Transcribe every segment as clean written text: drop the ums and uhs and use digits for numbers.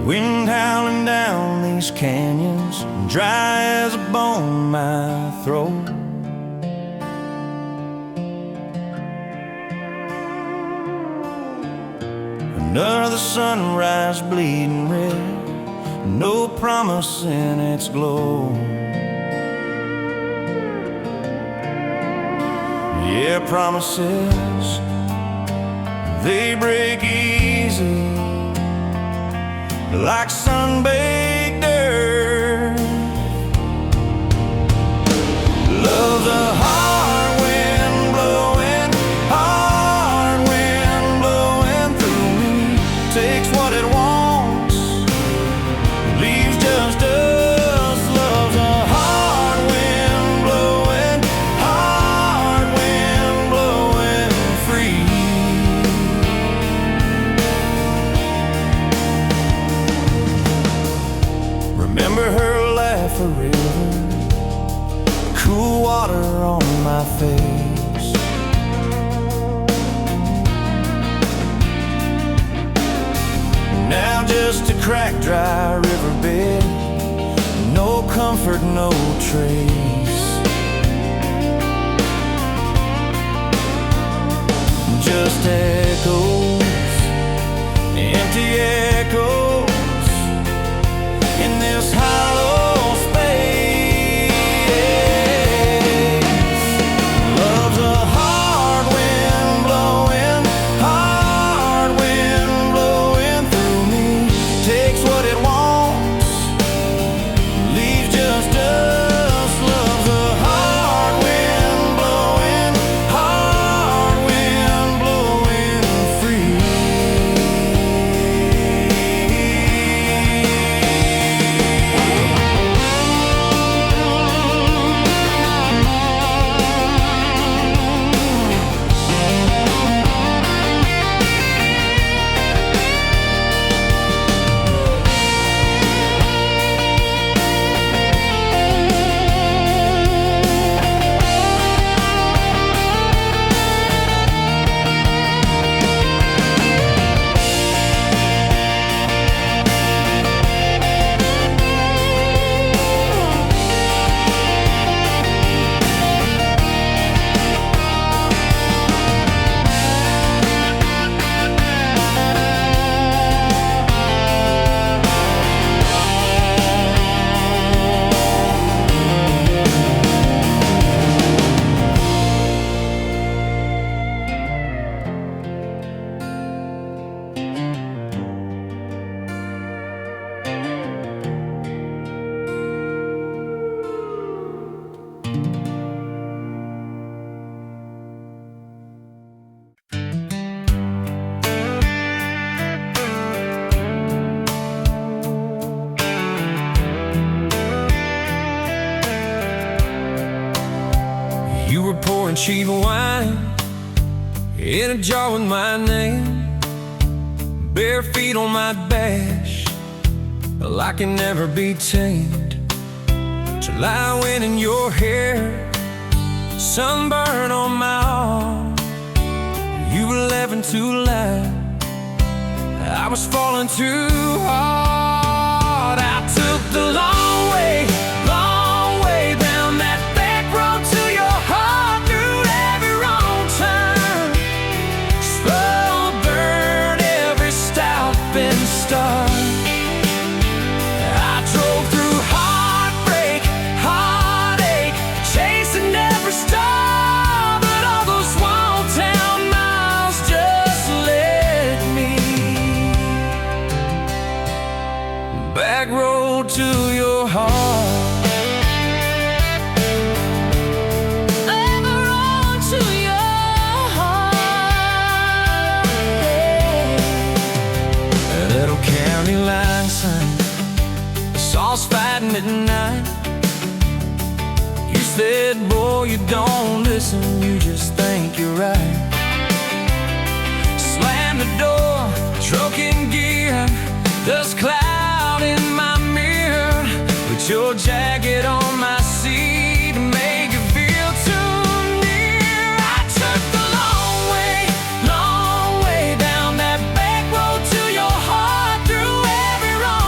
Wind howling down these canyons, dry as a bone in my throat. Another sunrise bleeding red, no promise in its glow. Yeah, promises, they break easy, like sun-baked earth. Love's a hard wind blowing, hard wind blowing through me. Takes what it wants, leaves just us. Love's a hard wind blowing, hard wind blowing free. Remember her laugh, a river, cool water on my face. Now just a cracked, dry riverbed, no comfort, no trace. Just echoes, empty echoes in this hollow space. Love's a hard wind blowing, hard wind blowing through me. Takes what it wants, leaves just us. Love's a hard wind blowing, hard wind blowing free. You were pouring cheap wine in a jar with my name, bare feet on my dash, well, I can never be tamed. Till I went in your hair, sunburn on my arm. You were laughing too loud, I was falling too hard. I took the long way down that back road to your heart, through every wrong turn, slow burn every stop and start. I drove through heartbreak, heartache, chasing every star, but all those small town miles just led me back road to your heart. Fighting at night, you said, boy, you don't listen, you just think you're right. Slammed the door, truck in gear, dust cloud in my mirror, put your jacket on my seat to make it feel too near. I took the long way down that back road to your heart, through every wrong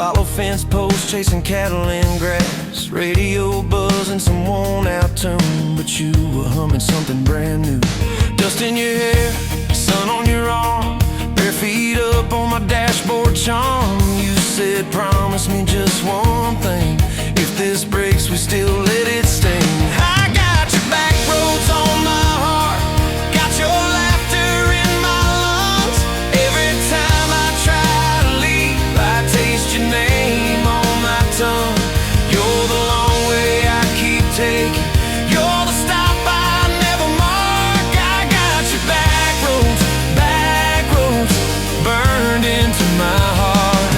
Follow fence posts, chasing cattle in grass, radio buzzing some worn out tune, but you were humming something brand new. Dust in your hair, sun on your arm, bare feet up on my dashboard charm. You said, promise me just one thing, if this breaks we still let it sting. I got your back roads on my heart, got your laughter in my lungs. Every time I try to leave, I taste your name on my tongue. You're the long way I keep taking, you're the stop I never mark. I got your back roads burned into my heart.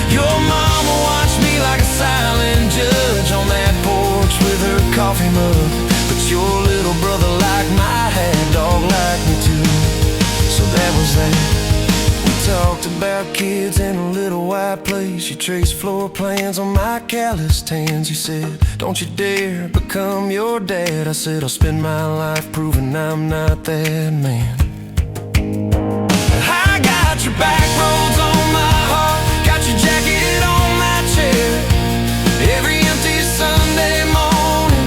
Your mama watched me like a silent judge on that porch with her coffee mug, but your little brother liked my hat, dog liked me too. So that was that. We talked about kids in a little white place. You traced floor plans on my calloused hands. You said, don't you dare become your dad. I said, I'll spend my life proving I'm not that man. I got your back roads on my heart, got your jacket on my chair. Every empty Sunday morning,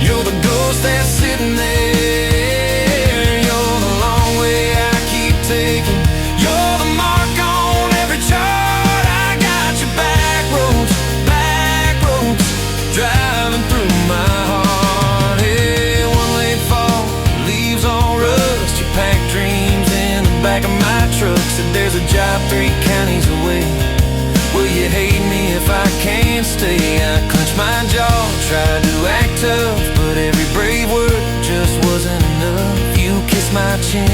you're the ghost that's sitting there. You're the long way I keep taking, you're the mark on every chart. I got your back roads driving through my heart. Hey, one late fall, leaves all rust. You pack dreams in the back of my truck. Said there's a job 3 counties away. Will you hate me if I can't stay? I clenched my jaw, tried to act tough, but every brave word just wasn't enough. You kissed my chin,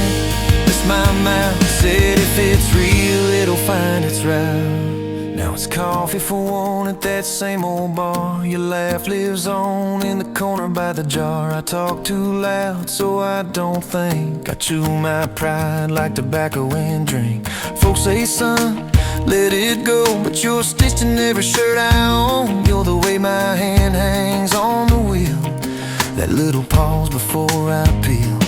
kissed my mouth, said if it's real, it'll find its route. Now it's coffee for one at that same old bar. Your laugh lives on in the corner by the jar. I talk too loud so I don't think, I chew my pride like tobacco and drink. Folks say, son, let it go, but you're stitched in every shirt I own. You're the way my hand hangs on the wheel, that little pause before I peel.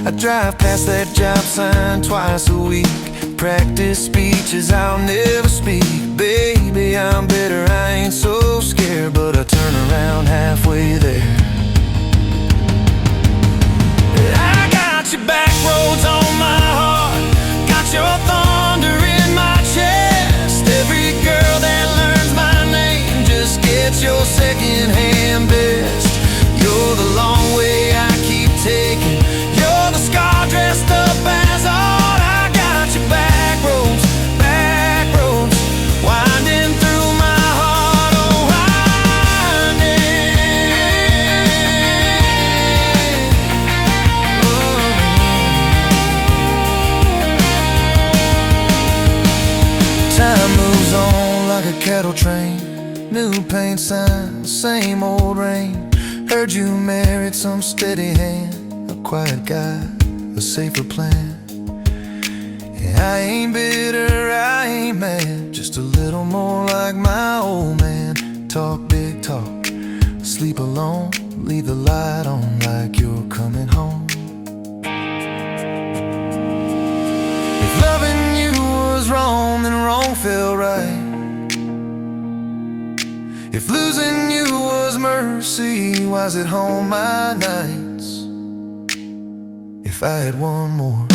I drive past that job sign twice a week, practice speeches I'll never speak. Baby, I'm better, I ain't so scared, but I turn around halfway there. I got your back roads on my heart, got your thunder in my chest. Every girl that learns my name just gets your second-hand best. You're the long way I keep taking, you're the scar dressed up as art. I got your back roads winding through my heart, oh winding. Time moves on like a cattle train, new paint sign, same old rain. Heard you married some steady hand, a quiet guy, a safer plan. I ain't bitter, I ain't mad, just a little more like my old man. Talk big talk, sleep alone, leave the light on like you're coming home. If loving you was wrong, then wrong felt right. If losing you was mercy, why's it home my nights? If I had one more.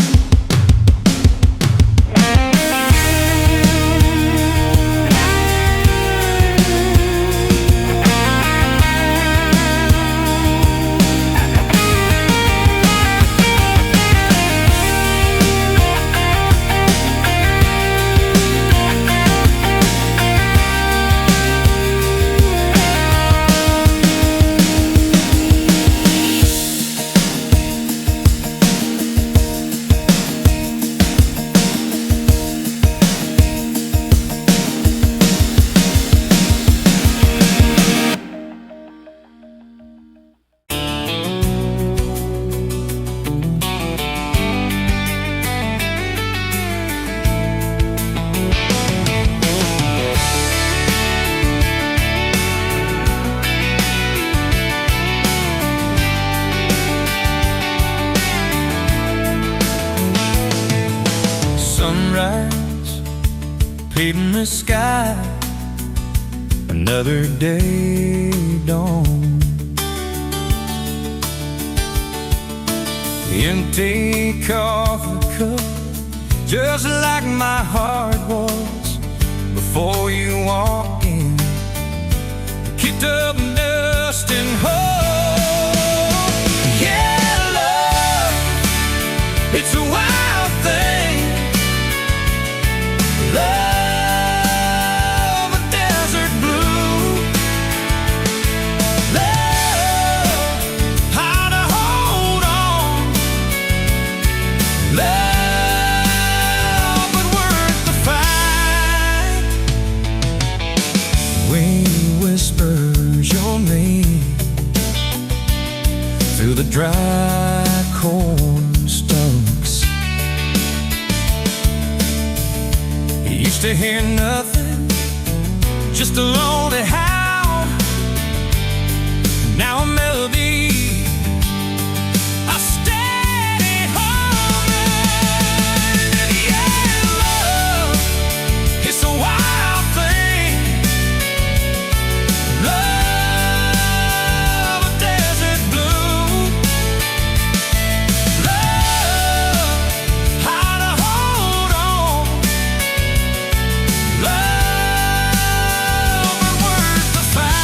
another day dawned. Empty coffee cup, just like my heart was before you walked in. Kicked up dust and hope. Yeah, love, it's a wild thing. Love, a desert blue. Love, how to hold on. Love, but worth the fight. Wind whispers your name through the dry corn stalks. You used to hear nothing, just a lonely howl. Now a melody, a steady humming. And yeah, love, it's a wild thing. Love, a desert blue. Love, how to hold on. Love, but worth the fight.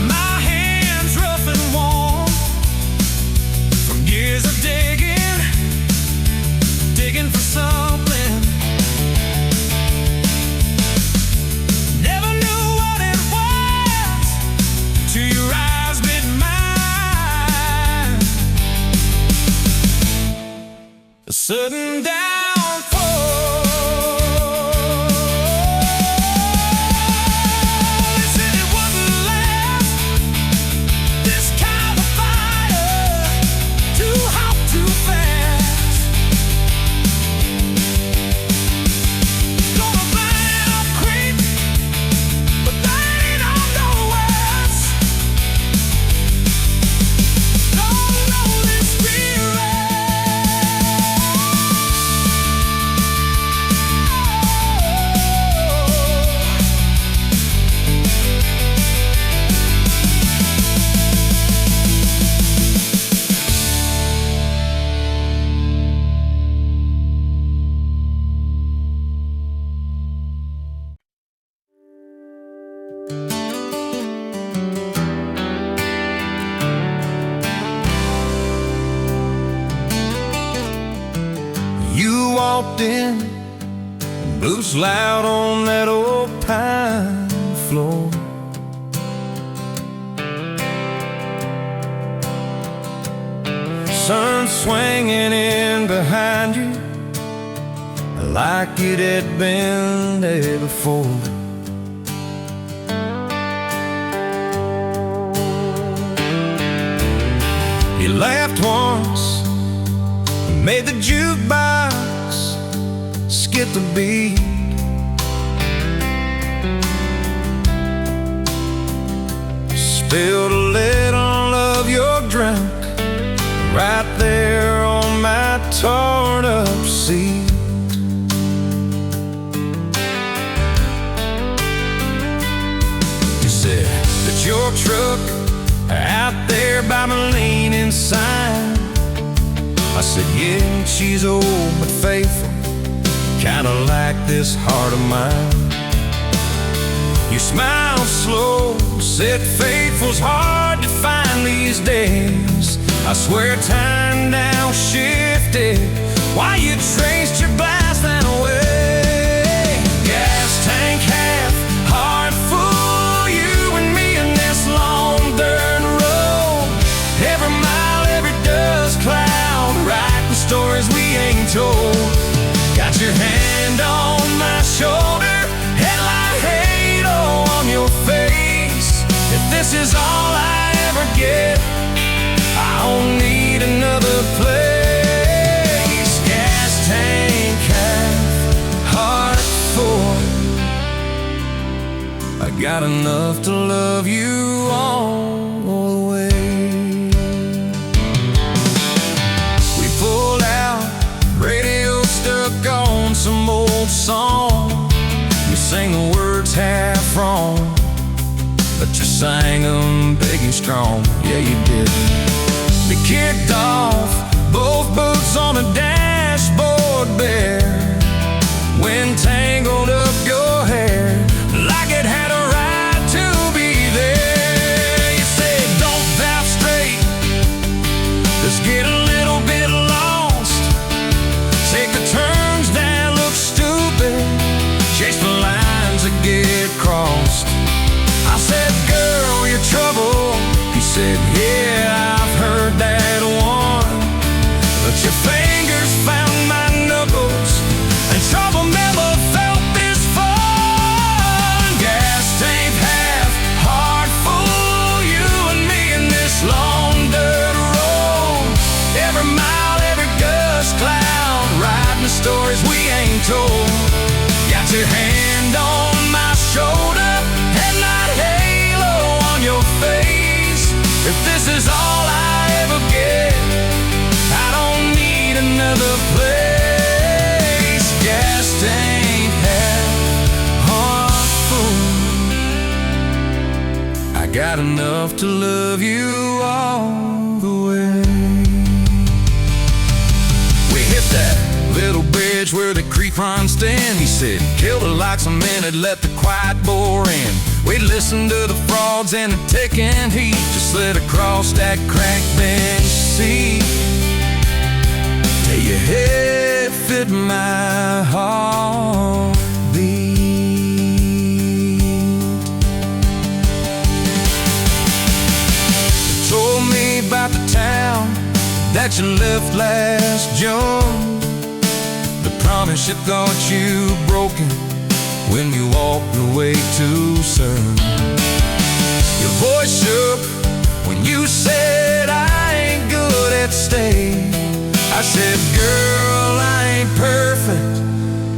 My hands rough and warm from years of digging for something. Never knew what it was till your eyes met mine. A sudden downfall. They said it wouldn't last. This kind of fire, too hot, too fast. Gonna burn up quick, but that ain't on the west. Don't know this You walked in, boots loud on that old pine floor. Sun swinging in behind you like it had been there before. You laughed once, made the jukebox skip the beat. Spilled a little of your drink right there on my torn up seat. You said that your truck out there by my leaning sign. I said, yeah, she's old but faithful, kinda like this heart of mine. You smiled slow, said faithful's hard to find these days. I swear time now shifted while you traced your blast line away. Gas tank half, heart full, you and me in this long dirt road. Every mile, every dust cloud, writing stories we ain't told. Got your hand on my shoulder, headlight halo on your face. If this is all I ever get, I don't need another place. Gas tank half, heart full. I got enough to love you all the way. We pulled out, radio stuck on some old song. You sang the words half wrong, but you sang them big and strong. Yeah, you did. We kicked off, both boots on the dashboard bare. Wind tangled up your hair like it had a right to be there. You said, don't valve straight, let's get a little bit lost. Take the turns that look stupid, chase the lines that get crossed. I said, girl, you're trouble. He said, yeah, I've heard that one. But your fingers found my knuckles, and trouble never felt this fun. Gas tank half, heart full, you and me in this long dirt road. Every mile, every gust cloud, riding the stories we ain't told. Got your hand on my shoulder, headlight halo on your face. If this is all I ever get, I don't need another place. Gas tank half, heart full, I got enough to love you all the way. We hit that little bridge where the creek runs stand. He said, kill the lights a minute, let the quiet bore in. We'd listen to the frogs and the ticking heat, just slid across that cracked bench seat. Till your head fit my heartbeat. You told me about the town that you left last June, the promise you thought you broken when you walked away too soon. Your voice shook when you said, I ain't good at staying. I said, girl, I ain't perfect,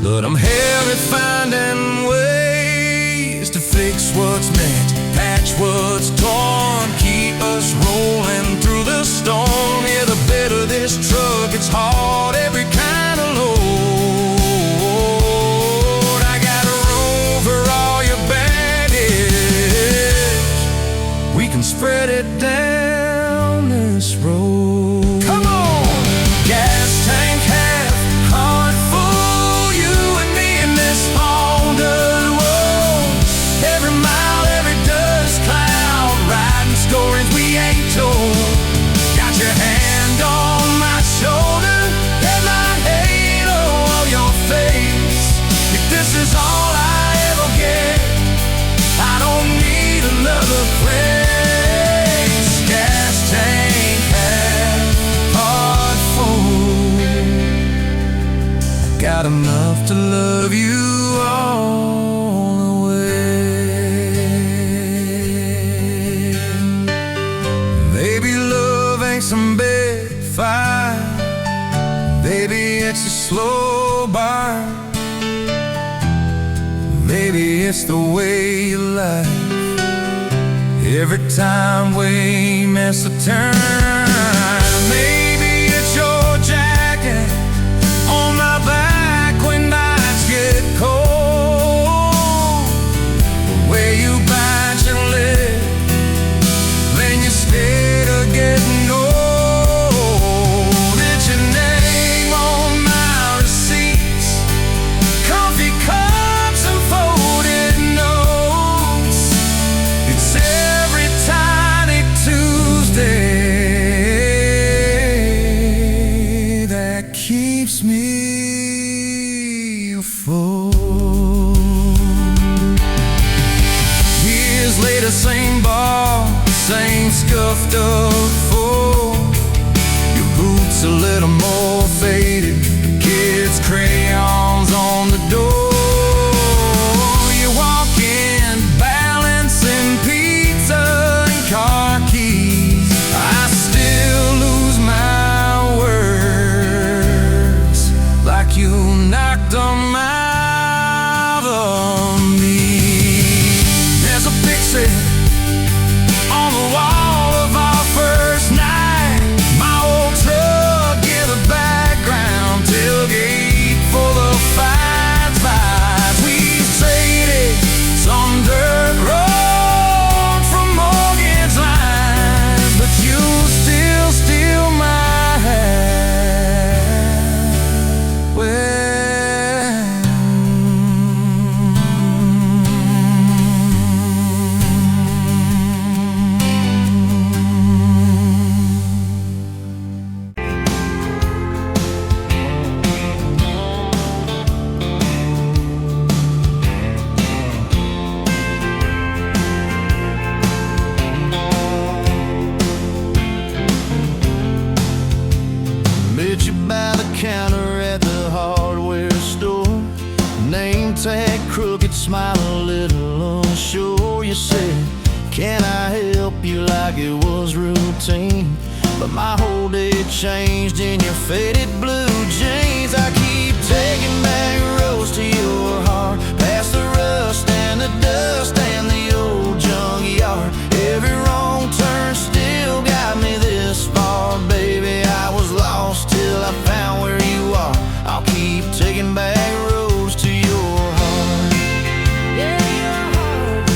but I'm hell at finding ways to fix what's meant, patch what's torn, keep us rolling through the storm. Yeah, the bed of this truck, it's hard, every kind of load. I got room for all your baggage, we can spread it down this road. Come on! Gas tank half, heart full, you and me in this long dirt road. Every mile, every dust cloud, riding stories we ain't told. Got your hand on my shoulder, headlight halo on your face. If this is all I ever get, I don't need another place. Gas tank half, heart full, got enough to love you all the way. Maybe love ain't some big fight, maybe it's a slow burn, maybe it's the way you lie. Every time we miss a turn, maybe it's your jacket on my back when nights get cold, the way you bite your lip when you stay to getting old. It's your name on my receipts, coffee cups and folded notes. It's every tiny Tuesday that keeps me afloat. Years later, same bar, same scuffed up full. Your boots a little more faded, kids' crayons on the door. You walk in, balancing pizza and car keys. I still lose my words, like you knocked them out of me. There's Can I help you like it was routine? But my whole day changed in your faded blue jeans. I keep taking back roads to your heart, past the rust and the dust and the old junkyard. Every wrong turn still got me this far, baby. I was lost till I found where you are. I'll keep taking back roads to your heart. Yeah, your heart.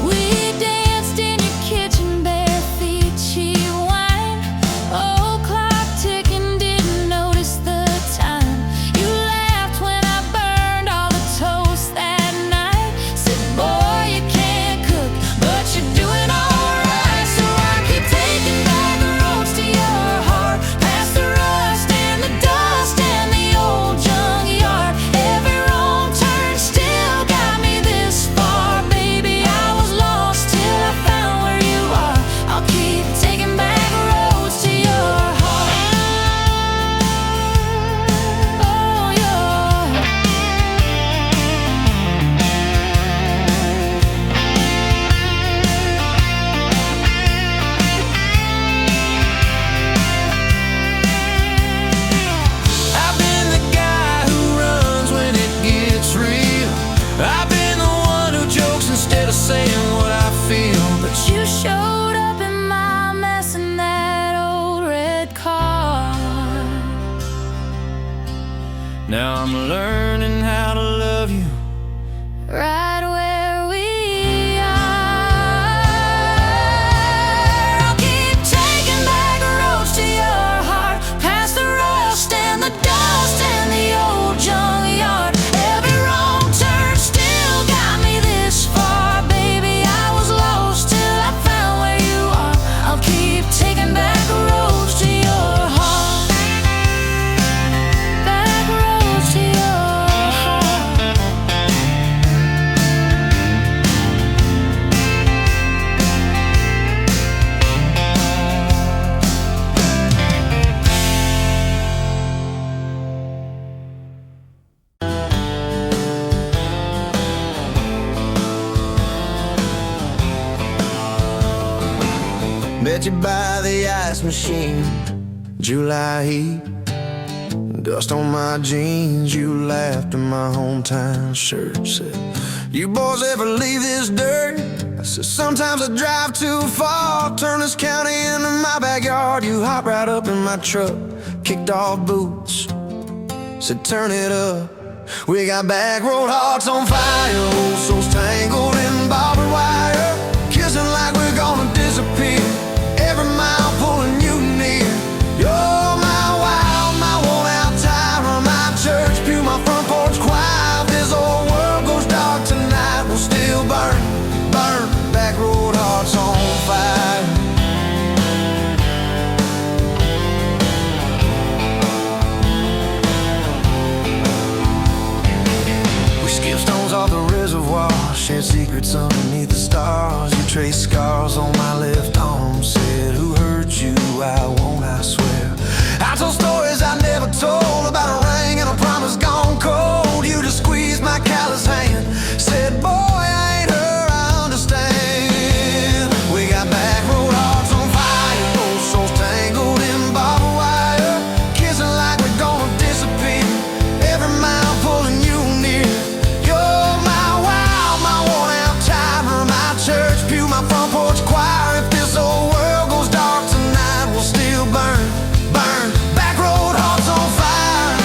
We danced in your kitchen, bare feet, cheap wine. Old clock ticking, didn't notice the time. You laughed when I burned all the toast that night. Said, boy, you can't cook, but you're doing alright. So I keep taking back the roads to your heart, past the rust and the dust and the old junkyard. Every wrong turn still got me this far, baby. I was lost till I found where you are. I'll keep taking back roads to your heart. Oh, your heart. I've been the guy who runs when it gets real. I've been the one who jokes instead of saying what I feel. But you showed up in my mess in that old red car. Now I'm learning how to love you. Right where we are. I'll keep taking back roads to your heart, past the rust and the dust and the old junkyard. Every wrong turn still got me this far, baby. I was lost till I found where you are. I'll keep taking back roads to your heart. Back roads to your heart. Met you by the ice machine, July heat, dust on my jeans. You laughed in my hometown shirt. Said, you boys ever leave this dirt? I said, sometimes I drive too far, turn this county into my backyard. You hopped right up in my truck, kicked off boots, said turn it up. We got back road hearts on fire, old souls tangled in barbed wire, kissing like we're gonna disappear. Every mile pulling you near. You're my wild, my worn out tire, my church pew, my front porch choir. If this old world goes dark tonight, we'll still burn, burn. Back road hearts on fire. We skip stones off the reservoir, shared secrets underneath the stars. You traced scars on my left arm, said who hurt you, I won't, I swear. I told stories I never told, about a ring and a promise gone cold. You just squeezed my callous hand, said boy, I ain't her, I understand. We got back road hearts on fire, old souls tangled in barbed wire, kissing like we're gonna disappear. Every mile pulling you near. You're my wild, my worn out timer, my church pew, my front porch choir. If this old world goes dark tonight, we'll still burn, burn. Back road hearts on fire.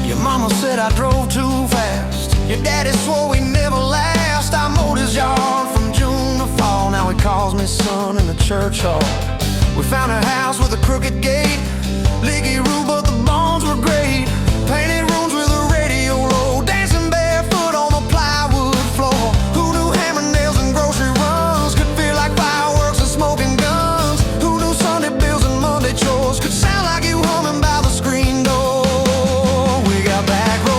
Your mama said I drove too fast. Your daddy swore we never last. I mowed his yard from June to fall. Now he calls me son in the church hall. We found a house with a crooked gate, leaky roof, but the bones were great. Painted rooms with a radio low, dancing barefoot on the plywood floor. Who knew hammer nails and grocery runs could feel like fireworks and smoking guns? Who knew Sunday bills and Monday chores could sound like you humming by the screen door? We got back road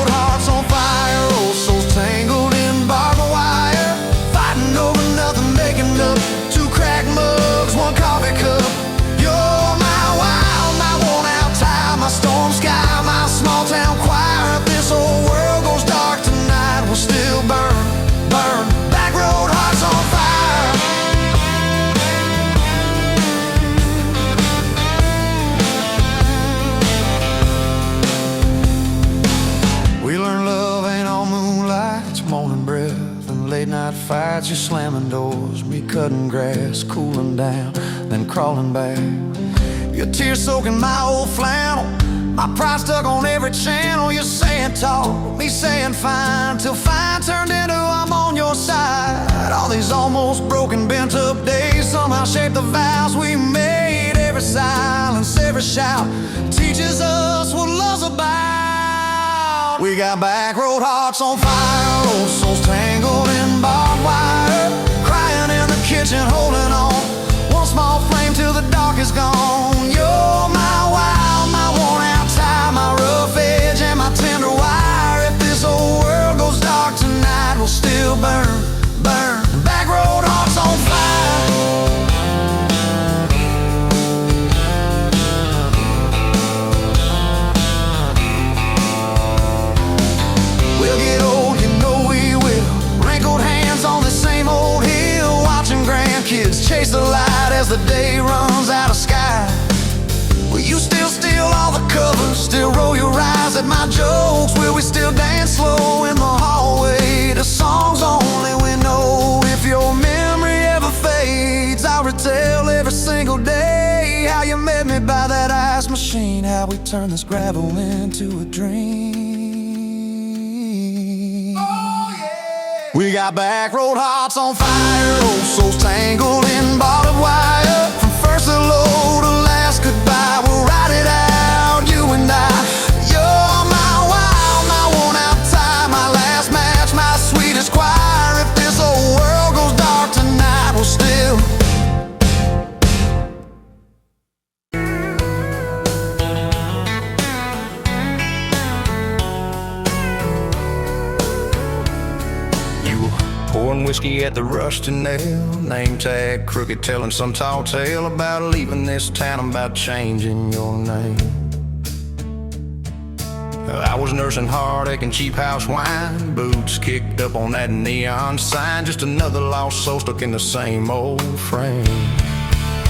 night fights, you slamming doors, me cutting grass, cooling down, then crawling back. Your tears soaking my old flannel, my pride stuck on every channel. You're saying talk, me saying fine, till fine turned into I'm on your side. All these almost broken, bent up days somehow shaped the vows we made. Every silence, every shout teaches us what love's about. We got back road hearts on fire, old souls tangled in barbed wire, crying in the kitchen, holding on. One small flame till the dark is gone. You're my wild, my worn out tie, my rough edge and my tender wire. If this whole world goes dark tonight, we'll still burn, burn. Back road hearts on fire. We'll get old, you know we will. Wrinkled hands on the same old hill, watching grandkids chase the light as the day runs out of sky. Will you still steal all the covers, still roll your eyes at my jokes? Will we still dance slow in the hallway to songs only we know? If your memory ever fades, I'll retell every single day how you met me by that ice machine, how we turned this gravel into a dream. We got back road hearts on fire, old souls tangled in barbed wire. From first hello to last goodbye, we'll ride it out, you and I. You're my wild, my worn out tie, my last match, my sweetest choir. If this whole world goes dark tonight, we'll still pouring whiskey at the rusty nail, name tag crooked, telling some tall tale about leaving this town, about changing your name. I was nursing heartache and cheap house wine, boots kicked up on that neon sign, just another lost soul stuck in the same old frame.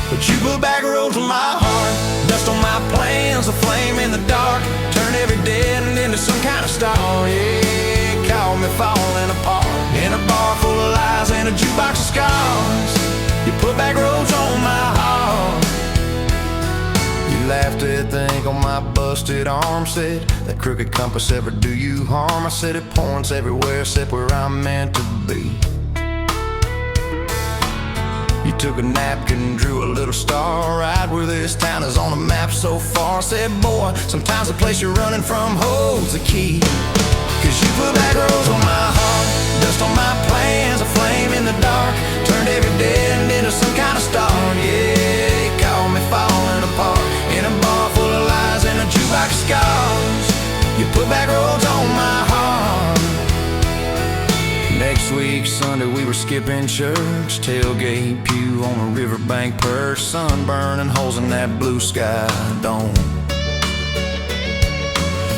But you put back roads on my heart, dust on my plans, a flame in the dark, turn every dead end into some kind of star. Yeah, call me falling apart in a bar full of lies and a jukebox of scars. You put back roads on my heart. You laughed at the ink on my busted arm, said that crooked compass ever do you harm. I said it points everywhere except where I'm meant to be. You took a napkin, drew a little star right where this town is on the map so far. Said, boy, sometimes the place you're running from holds the key. Cause you put back roads on my heart, dust on my plans, a flame in the dark, turned every dead end into some kind of star. Yeah, you called me falling apart in a bar full of lies and a jukebox of scars. You put back roads on my heart. Next week, Sunday, we were skipping church, tailgate pew on a riverbank perch, sunburn and holes in that blue sky dome.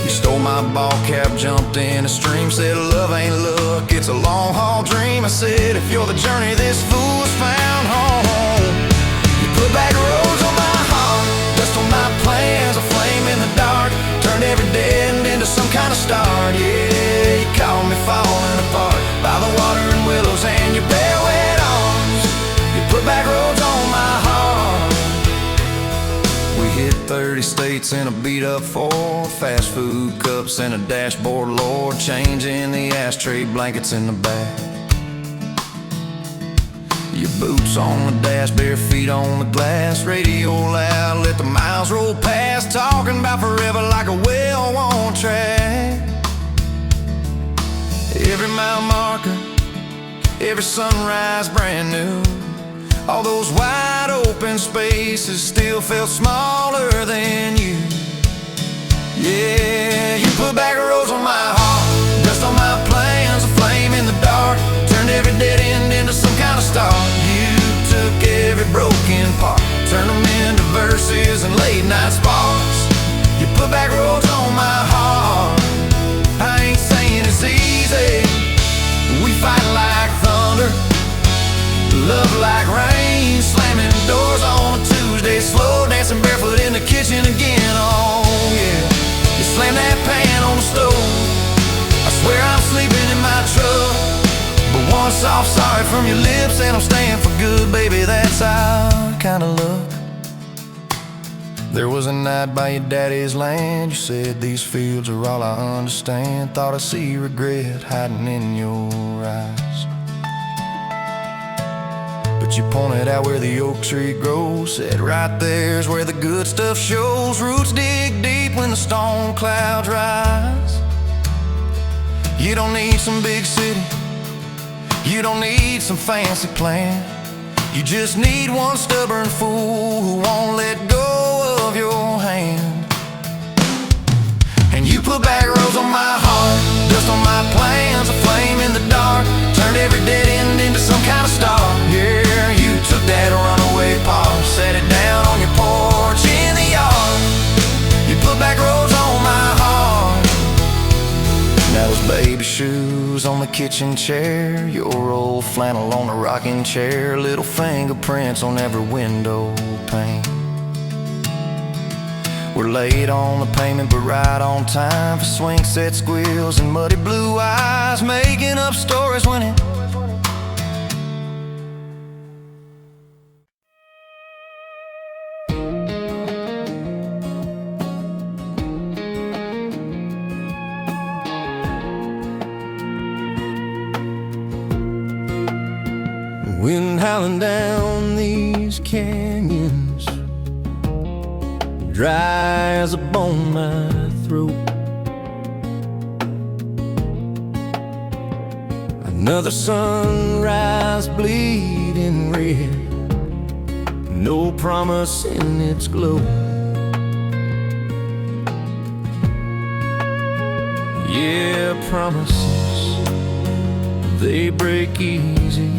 You stole my ball cap, jumped in a stream, said love ain't luck, it's a long haul dream. I said if you're the journey this fool has found home. You put back roads on my heart, dust on my plans, a flame in the dark, turned every dead end into some kind of star. Yeah, you called me falling apart by the water and willows and your bare wet arms. You put back roads on my heart. We hit 30 states in a beat-up Ford, fast food cups and a dashboard, Lord, changing the ashtray blankets in the back. Your boots on the dash, bare feet on the glass, radio loud, let the miles roll past, talking about forever like a well-worn track. Every mile marker, every sunrise brand new. All those wide open spaces still felt smaller than you. Yeah, you put back roads on my heart, dust on my plans, a flame in the dark, turned every dead end into some kind of star. You took every broken part, turned them into verses and late night sparks. You put back roads on my heart. I ain't saying it's easy, we fight like thunder, love like rain, slamming doors on a Tuesday, slow dancing barefoot in the kitchen again. Oh yeah, you slam that pan on the stove, I swear I'm sleeping in my truck, but once soft sorry from your lips, and I'm staying for good, baby, that's our kind of luck. There was a night by your daddy's land. You said these fields are all I understand. Thought I see regret hiding in your eyes, but you pointed out where the oak tree grows. Said right there's where the good stuff shows. Roots dig deep when the storm clouds rise. You don't need some big city, you don't need some fancy plan. You just need one stubborn fool who won't let go of your hand. And you put back roads on my heart, dust on my plans, a flame in the dark. Turned every dead end into some kind of star. Yeah, you took that runaway paw, set it down on your porch in the yard. You put back roads on my heart. Now those baby shoes on the kitchen chair, your old flannel on the rocking chair, little fingerprints on every window pane. We're late on the payment but right on time for swing set squeals and muddy blue eyes, making up stories when it wind howling down these canyons, dry as a bone my throat. Another sunrise bleeding red, no promise in its glow. Yeah, promises, they break easy,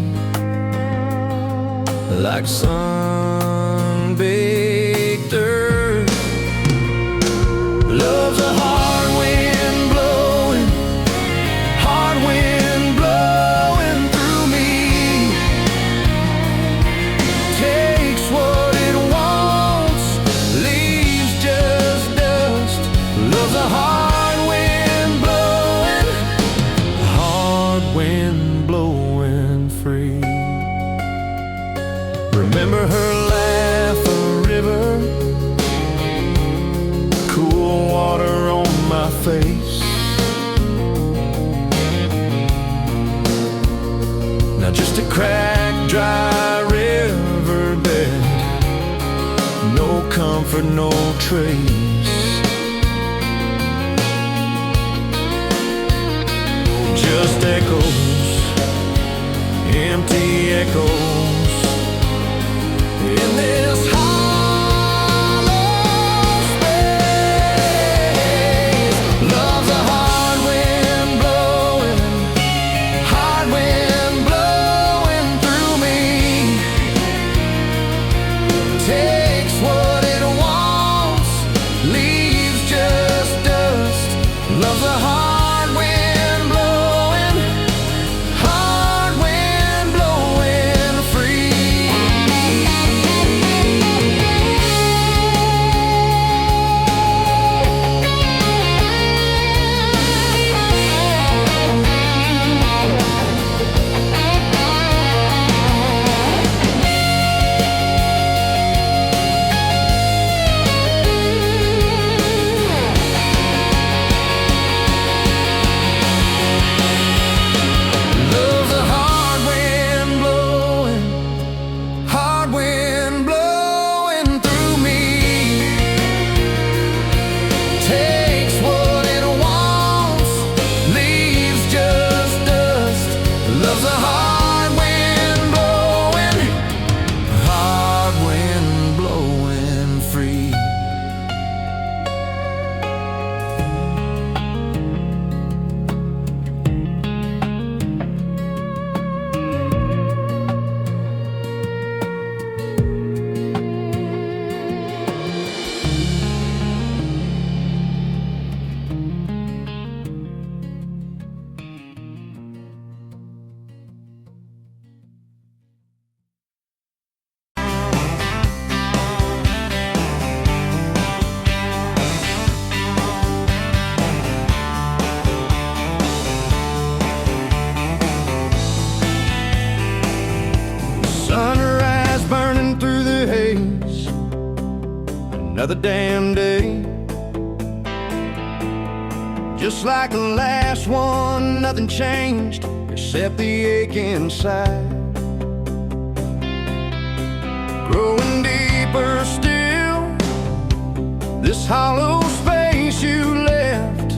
like sun-baked earth. Love's a hard wind blowing, hard wind blowing through me. Takes what it wants, leaves just dust. Love's a hard wind blowing, hard wind blowing free. Remember her laugh, a river, cool water on my face. Now just a cracked, dry riverbed, no comfort, no trace. Just echoes, empty echoes in this hollow space. Love's a hard wind blowing through me. Takes what it wants, another damn day. Just like the last one, nothing changed except the ache inside. Growing deeper still, this hollow space you left,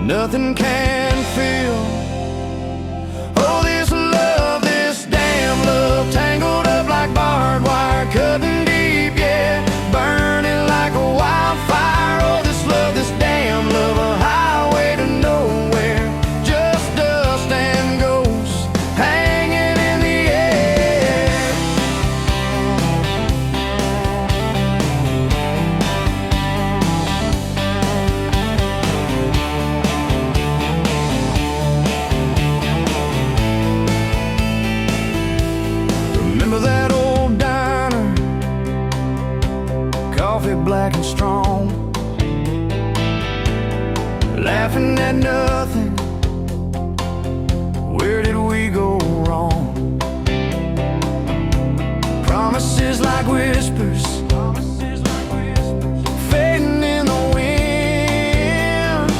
nothing can fill. Oh, this love, this damn love, tangled up like barbed wire, cutting deep, yeah, burning like a wildfire. Oh, this love, this damn love, a highway to nowhere, just dust and ghosts hanging in the air. Remember that old diner, coffee black and strong, laughing at nothing. Where did we go wrong? Promises like whispers, fading in the wind,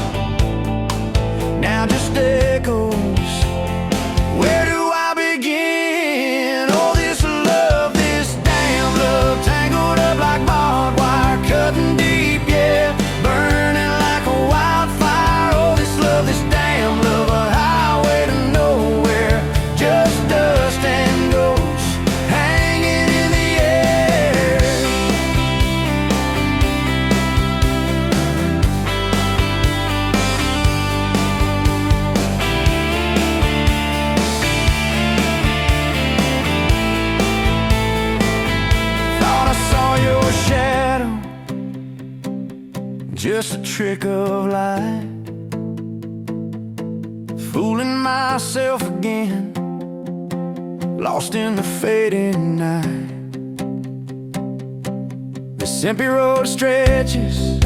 now just echoes. Where do I begin? Oh, this love, this damn love, tangled up like barbed wire, cutting deep, yeah, burning like a wildfire. Oh, this love, this damn love, a highway to nowhere, just dust and ghosts hanging in the air. Thought I saw your shadow, just a trick of light, fooling myself again, lost in the fading night. This empty road stretches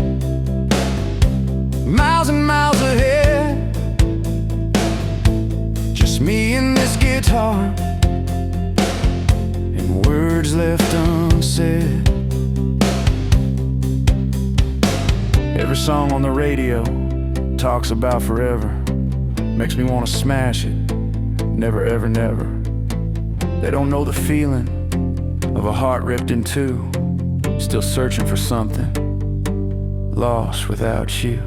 miles and miles ahead, just me and this guitar, and words left unsaid. Every song on the radio talks about forever, makes me want to smash it, never ever never. They don't know the feeling of a heart ripped in two, still searching for something, lost without you.